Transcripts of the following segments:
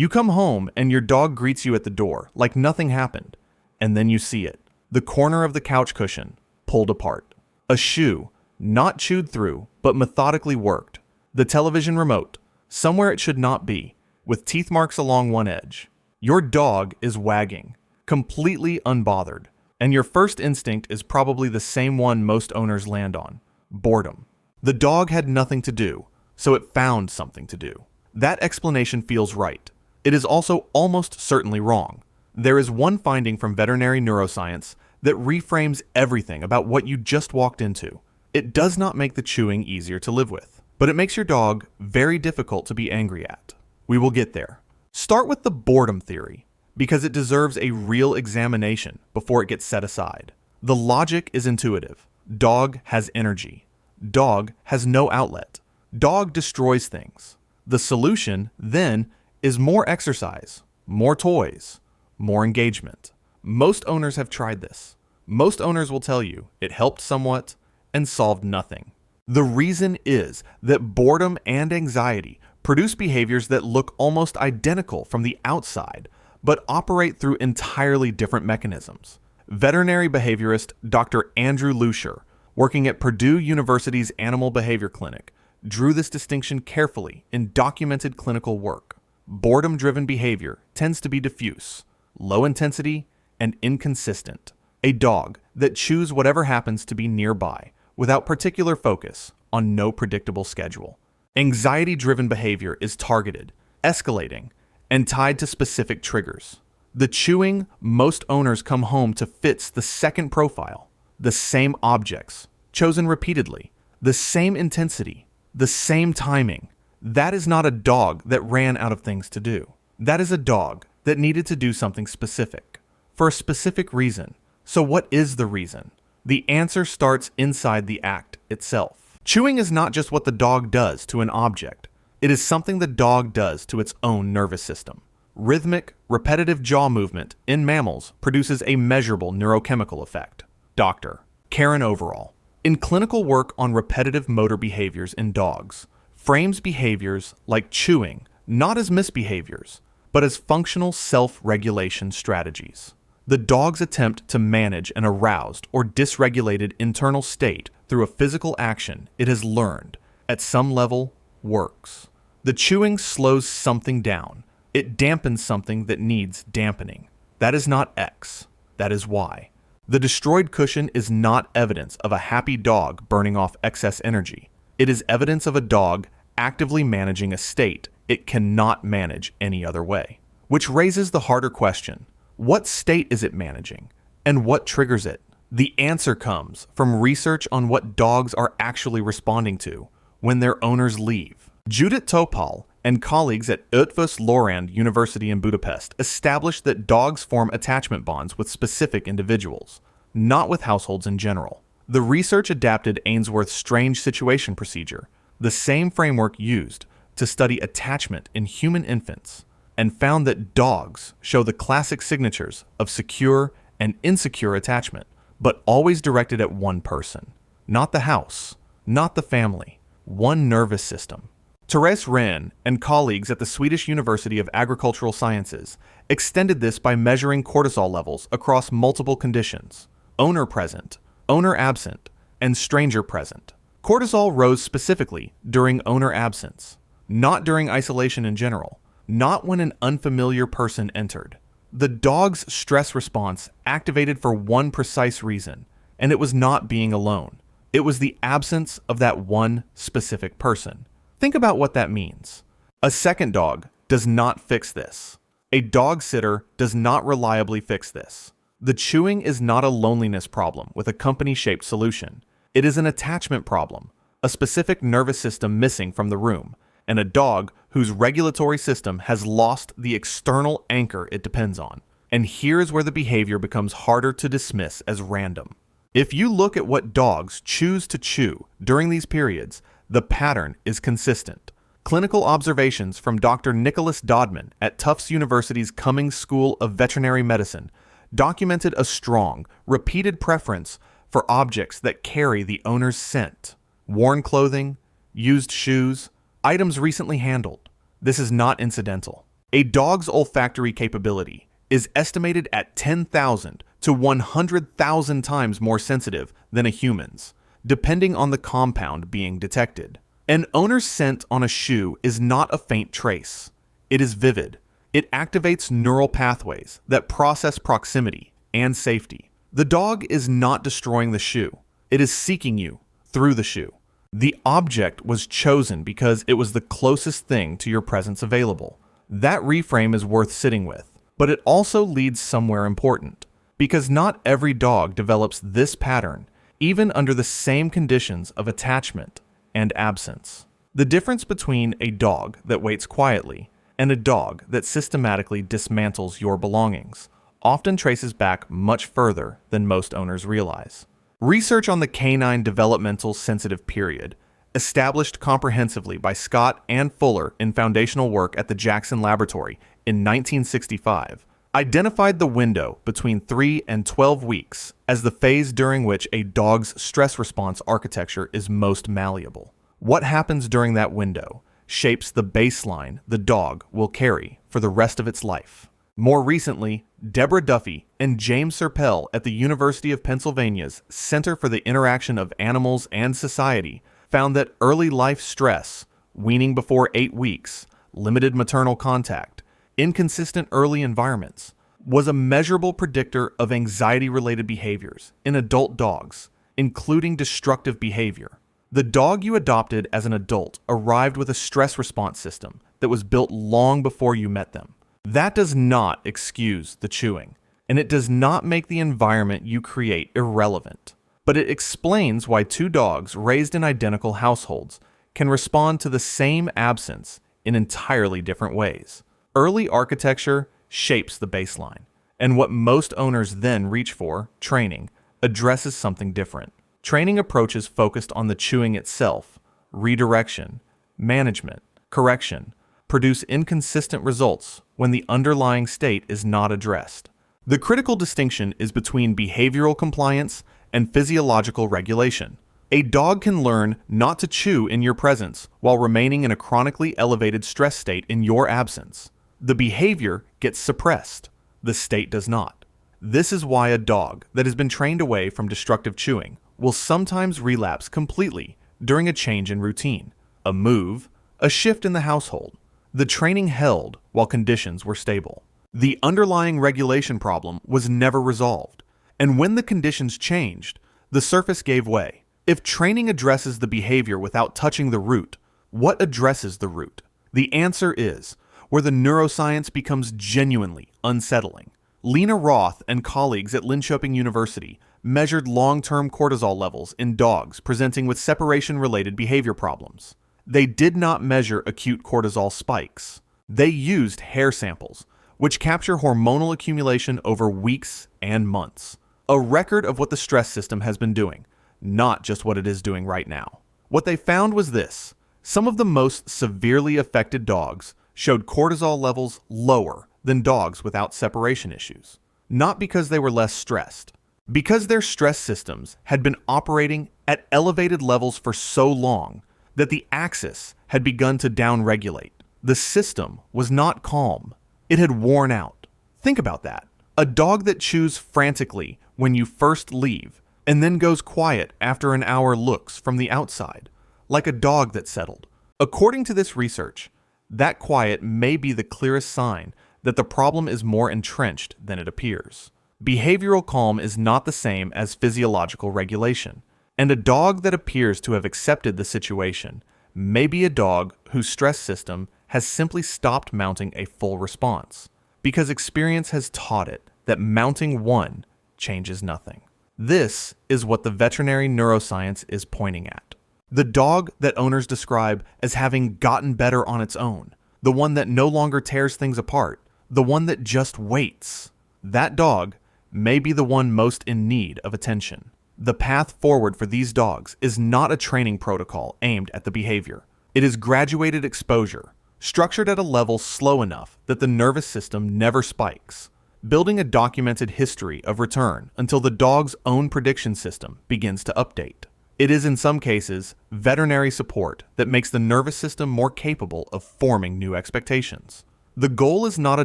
You come home and your dog greets you at the door like nothing happened, and then you see it. The corner of the couch cushion pulled apart. A shoe, not chewed through, but methodically worked. The television remote, somewhere it should not be, with teeth marks along one edge. Your dog is wagging, completely unbothered, and your first instinct is probably the same one most owners land on: boredom. The dog had nothing to do, so it found something to do. That explanation feels right. It is also almost certainly wrong. There is one finding from veterinary neuroscience that reframes everything about what you just walked into. It does not make the chewing easier to live with, but it makes your dog very difficult to be angry at. We will get there. Start with the boredom theory, because it deserves a real examination before it gets set aside. The logic is intuitive. Dog has energy. Dog has no outlet. Dog destroys things. The solution, then, is more exercise, more toys, more engagement. Most owners have tried this. Most owners will tell you it helped somewhat and solved nothing. The reason is that boredom and anxiety produce behaviors that look almost identical from the outside, but operate through entirely different mechanisms. Veterinary behaviorist Dr. Andrew Lucier, working at Purdue University's Animal Behavior Clinic, drew this distinction carefully in documented clinical work. Boredom-driven behavior tends to be diffuse, low intensity, and inconsistent. A dog that chews whatever happens to be nearby without particular focus on no predictable schedule. Anxiety-driven behavior is targeted, escalating, and tied to specific triggers. The chewing most owners come home to fits the second profile: the same objects, chosen repeatedly, the same intensity, the same timing. That is not a dog that ran out of things to do. That is a dog that needed to do something specific, for a specific reason. So what is the reason? The answer starts inside the act itself. Chewing is not just what the dog does to an object. It is something the dog does to its own nervous system. Rhythmic, repetitive jaw movement in mammals produces a measurable neurochemical effect. Dr. Karen Overall, in clinical work on repetitive motor behaviors in dogs, frames behaviors like chewing not as misbehaviors, but as functional self-regulation strategies. The dog's attempt to manage an aroused or dysregulated internal state through a physical action it has learned, at some level, works. The chewing slows something down. It dampens something that needs dampening. That is not X. That is Y. The destroyed cushion is not evidence of a happy dog burning off excess energy. It is evidence of a dog actively managing a state it cannot manage any other way. Which raises the harder question: what state is it managing, and what triggers it? The answer comes from research on what dogs are actually responding to when their owners leave. Judith Topal and colleagues at Eötvös Loránd University in Budapest established that dogs form attachment bonds with specific individuals, not with households in general. The research adapted Ainsworth's strange situation procedure, the same framework used to study attachment in human infants, and found that dogs show the classic signatures of secure and insecure attachment, but always directed at one person. Not the house, not the family, one nervous system. Therese Rehn and colleagues at the Swedish University of Agricultural Sciences extended this by measuring cortisol levels across multiple conditions: owner present, owner absent, and stranger present. Cortisol rose specifically during owner absence, not during isolation in general, not when an unfamiliar person entered. The dog's stress response activated for one precise reason, and it was not being alone. It was the absence of that one specific person. Think about what that means. A second dog does not fix this. A dog sitter does not reliably fix this. The chewing is not a loneliness problem with a company-shaped solution. It is an attachment problem, a specific nervous system missing from the room, and a dog whose regulatory system has lost the external anchor it depends on. And here is where the behavior becomes harder to dismiss as random. If you look at what dogs choose to chew during these periods, the pattern is consistent. Clinical observations from Dr. Nicholas Dodman at Tufts University's Cummings School of Veterinary Medicine documented a strong, repeated preference for objects that carry the owner's scent: worn clothing, used shoes, items recently handled. This is not incidental. A dog's olfactory capability is estimated at 10,000 to 100,000 times more sensitive than a human's, depending on the compound being detected. An owner's scent on a shoe is not a faint trace. It is vivid. It activates neural pathways that process proximity and safety. The dog is not destroying the shoe. It is seeking you through the shoe. The object was chosen because it was the closest thing to your presence available. That reframe is worth sitting with, but it also leads somewhere important, because not every dog develops this pattern, even under the same conditions of attachment and absence. The difference between a dog that waits quietly and a dog that systematically dismantles your belongings often traces back much further than most owners realize. Research on the canine developmental sensitive period, established comprehensively by Scott and Fuller in foundational work at the Jackson Laboratory in 1965, identified the window between 3 and 12 weeks as the phase during which a dog's stress response architecture is most malleable. What happens during that window shapes the baseline the dog will carry for the rest of its life. More recently, Deborah Duffy and James Serpell at the University of Pennsylvania's Center for the Interaction of Animals and Society found that early life stress, weaning before 8 weeks, limited maternal contact, inconsistent early environments, was a measurable predictor of anxiety-related behaviors in adult dogs, including destructive behavior. The dog you adopted as an adult arrived with a stress response system that was built long before you met them. That does not excuse the chewing, and it does not make the environment you create irrelevant, but it explains why two dogs raised in identical households can respond to the same absence in entirely different ways. Early architecture shapes the baseline, and what most owners then reach for, training, addresses something different. Training approaches focused on the chewing itself, redirection, management, correction, produce inconsistent results when the underlying state is not addressed. The critical distinction is between behavioral compliance and physiological regulation. A dog can learn not to chew in your presence while remaining in a chronically elevated stress state in your absence. The behavior gets suppressed. The state does not. This is why a dog that has been trained away from destructive chewing will sometimes relapse completely during a change in routine, a move, a shift in the household. The training held while conditions were stable. The underlying regulation problem was never resolved, and when the conditions changed, the surface gave way. If training addresses the behavior without touching the root, what addresses the root? The answer is where the neuroscience becomes genuinely unsettling. Lena Roth and colleagues at Linköping University measured long-term cortisol levels in dogs presenting with separation-related behavior problems. They did not measure acute cortisol spikes. They used hair samples, which capture hormonal accumulation over weeks and months. A record of what the stress system has been doing, not just what it is doing right now. What they found was this: some of the most severely affected dogs showed cortisol levels lower than dogs without separation issues. Not because they were less stressed, because their stress systems had been operating at elevated levels for so long that the axis had begun to downregulate. The system was not calm. It had worn out. Think about that. A dog that chews frantically when you first leave and then goes quiet after an hour looks from the outside, like a dog that settled. According to this research, that quiet may be the clearest sign that the problem is more entrenched than it appears. Behavioral calm is not the same as physiological regulation, and a dog that appears to have accepted the situation may be a dog whose stress system has simply stopped mounting a full response, because experience has taught it that mounting one changes nothing. This is what the veterinary neuroscience is pointing at. The dog that owners describe as having gotten better on its own, the one that no longer tears things apart, the one that just waits, that dog may be the one most in need of attention. The path forward for these dogs is not a training protocol aimed at the behavior. It is graduated exposure, structured at a level slow enough that the nervous system never spikes, building a documented history of return until the dog's own prediction system begins to update. It is in some cases veterinary support that makes the nervous system more capable of forming new expectations. The goal is not a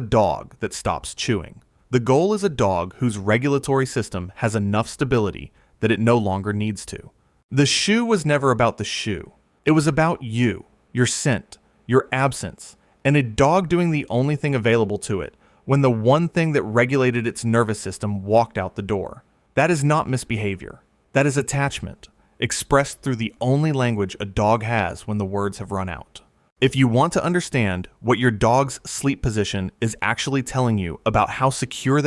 dog that stops chewing. The goal is a dog whose regulatory system has enough stability that it no longer needs to. The shoe was never about the shoe. It was about you, your scent, your absence, and a dog doing the only thing available to it when the one thing that regulated its nervous system walked out the door. That is not misbehavior. That is attachment, expressed through the only language a dog has when the words have run out. If you want to understand what your dog's sleep position is actually telling you about how secure they